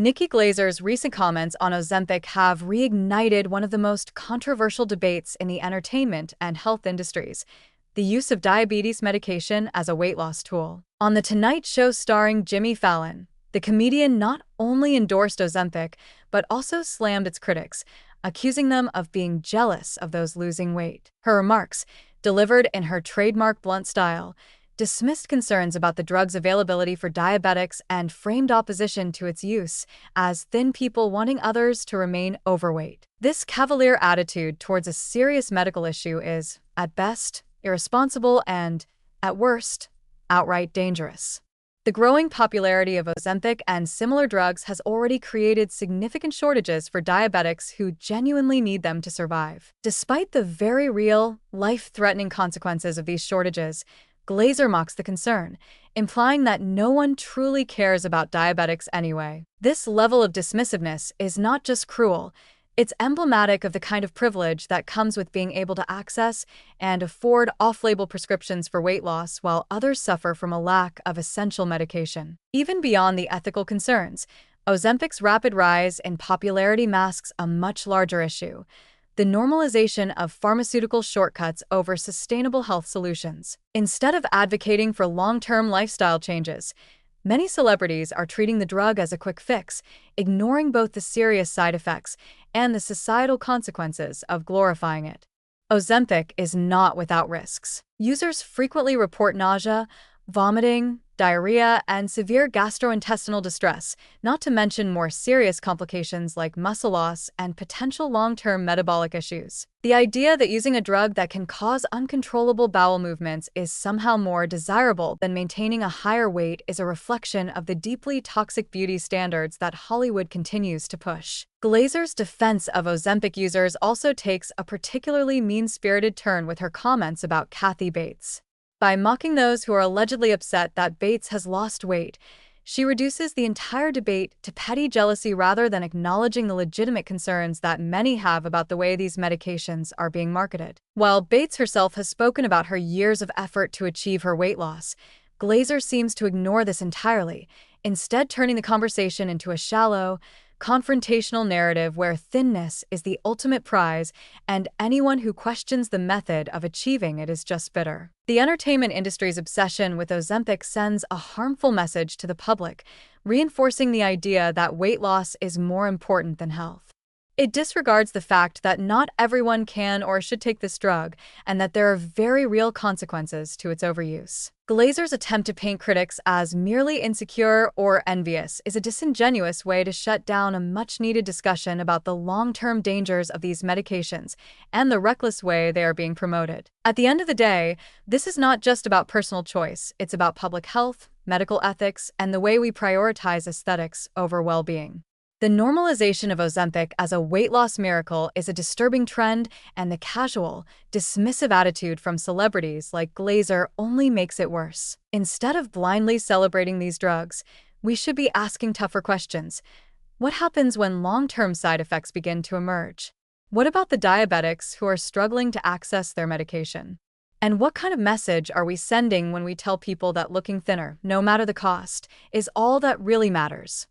Nikki Glaser's recent comments on Ozempic have reignited one of the most controversial debates in the entertainment and health industries: the use of diabetes medication as a weight loss tool. On The Tonight Show starring Jimmy Fallon, the comedian not only endorsed Ozempic, but also slammed its critics, accusing them of being jealous of those losing weight. Her remarks, delivered in her trademark blunt style, dismissed concerns about the drug's availability for diabetics and framed opposition to its use as thin people wanting others to remain overweight. This cavalier attitude towards a serious medical issue is, at best, irresponsible and, at worst, outright dangerous. The growing popularity of Ozempic and similar drugs has already created significant shortages for diabetics who genuinely need them to survive. Despite the very real, life-threatening consequences of these shortages, Glaser mocks the concern, implying that no one truly cares about diabetics anyway. This level of dismissiveness is not just cruel, it's emblematic of the kind of privilege that comes with being able to access and afford off-label prescriptions for weight loss while others suffer from a lack of essential medication. Even beyond the ethical concerns, Ozempic's rapid rise in popularity masks a much larger issue: the normalization of pharmaceutical shortcuts over sustainable health solutions. Instead of advocating for long-term lifestyle changes, many celebrities are treating the drug as a quick fix, ignoring both the serious side effects and the societal consequences of glorifying it. Ozempic is not without risks. Users frequently report nausea, vomiting, diarrhea, and severe gastrointestinal distress, not to mention more serious complications like muscle loss and potential long-term metabolic issues. The idea that using a drug that can cause uncontrollable bowel movements is somehow more desirable than maintaining a higher weight is a reflection of the deeply toxic beauty standards that Hollywood continues to push. Glaser's defense of Ozempic users also takes a particularly mean-spirited turn with her comments about Kathy Bates. By mocking those who are allegedly upset that Bates has lost weight, she reduces the entire debate to petty jealousy rather than acknowledging the legitimate concerns that many have about the way these medications are being marketed. While Bates herself has spoken about her years of effort to achieve her weight loss, Glaser seems to ignore this entirely, instead turning the conversation into a shallow, confrontational narrative where thinness is the ultimate prize and anyone who questions the method of achieving it is just bitter. The entertainment industry's obsession with Ozempic sends a harmful message to the public, reinforcing the idea that weight loss is more important than health. It disregards the fact that not everyone can or should take this drug, and that there are very real consequences to its overuse. Glaser's attempt to paint critics as merely insecure or envious is a disingenuous way to shut down a much-needed discussion about the long-term dangers of these medications and the reckless way they are being promoted. At the end of the day, this is not just about personal choice, it's about public health, medical ethics, and the way we prioritize aesthetics over well-being. The normalization of Ozempic as a weight loss miracle is a disturbing trend, and the casual, dismissive attitude from celebrities like Glaser only makes it worse. Instead of blindly celebrating these drugs, we should be asking tougher questions. What happens when long-term side effects begin to emerge? What about the diabetics who are struggling to access their medication? And what kind of message are we sending when we tell people that looking thinner, no matter the cost, is all that really matters?